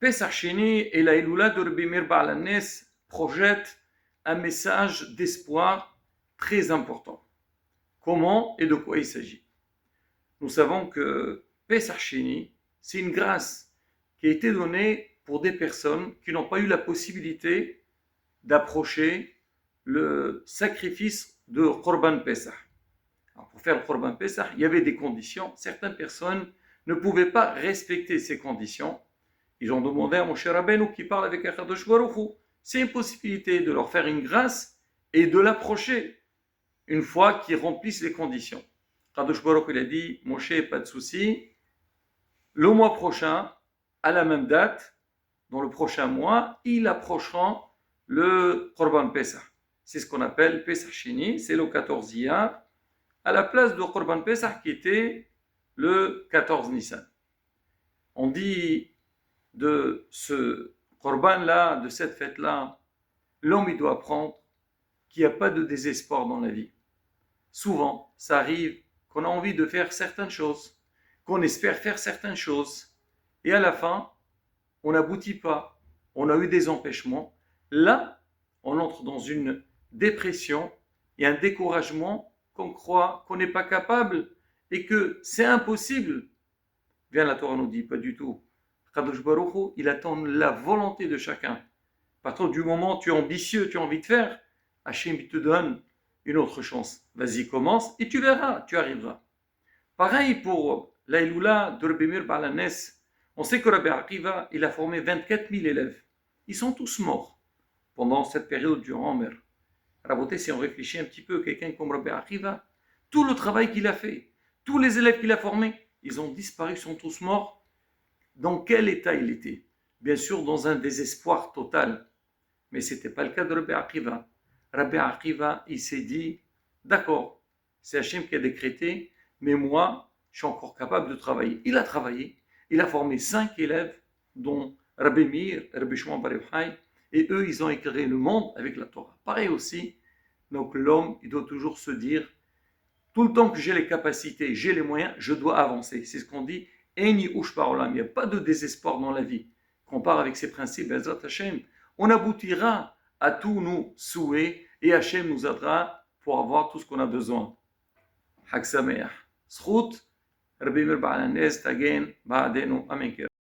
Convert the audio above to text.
Pesach Sheni et la Eloula de Rabbi Meir Baal HaNes projettent un message d'espoir très important. Comment et de quoi il s'agit? Nous savons que Pesach Sheni, c'est une grâce qui a été donnée pour des personnes qui n'ont pas eu la possibilité d'approcher le sacrifice de Korban Pesach. Alors pour faire le Korban Pesach, il y avait des conditions. Certaines personnes ne pouvaient pas respecter ces conditions. Ils ont demandé à Moshe Rabbeinu qui parle avec Akadosh Baruch Hu. C'est une possibilité de leur faire une grâce et de l'approcher une fois qu'ils remplissent les conditions. Akadosh Baruch Hu il a dit, Moshe, pas de souci, le mois prochain, à la même date, dans le prochain mois, ils approcheront le Korban Pesach. C'est ce qu'on appelle Pesach Sheni, c'est le 14 Iyar, à la place de Korban Pesach qui était le 14 Nissan. On dit de ce Korban-là, de cette fête-là, l'homme il doit apprendre qu'il n'y a pas de désespoir dans la vie. Souvent, ça arrive qu'on a envie de faire certaines choses, qu'on espère faire certaines choses, et à la fin, on n'aboutit pas, on a eu des empêchements. Là, on entre dans une dépression et un découragement qu'on croit qu'on n'est pas capable et que c'est impossible. Bien, la Torah nous dit, pas du tout. Kadosh Baruch Hu, il attend la volonté de chacun. À partir du moment où tu es ambitieux, tu as envie de faire, Hachem il te donne une autre chance. Vas-y, commence et tu verras, tu arriveras. Pareil pour la Eloula de Rabbi Meir Baal HaNes. On sait que Rabbi Akiva, il a formé 24 000 élèves. Ils sont tous morts pendant cette période du Homer. Raboté, si on réfléchit un petit peu, quelqu'un comme Rabbi Akiva, tout le travail qu'il a fait, tous les élèves qu'il a formés, ils ont disparu, ils sont tous morts. Dans quel état il était? Bien sûr, dans un désespoir total. Mais ce n'était pas le cas de Rabbi Akiva. Rabbi Akiva, il s'est dit, d'accord, c'est Hachem qui a décrété, mais moi, je suis encore capable de travailler. Il a travaillé, il a formé 5 élèves, dont Rabbi Meir, Rabbi Shimon Bar Yochai, et eux, ils ont éclairé le monde avec la Torah. Pareil aussi, donc l'homme, il doit toujours se dire, tout le temps que j'ai les capacités, j'ai les moyens, je dois avancer. C'est ce qu'on dit, Eni Ush Parolam, il n'y a pas de désespoir dans la vie. Quand on part avec ces principes, Bezrat Hashem, on aboutira à tous nos souhaits et Hashem nous aidera pour avoir tout ce qu'on a besoin. Hag Sameach. Zchut, Rabbi Meir Baal HaNes, Tagen, Ba'adenu, Amen.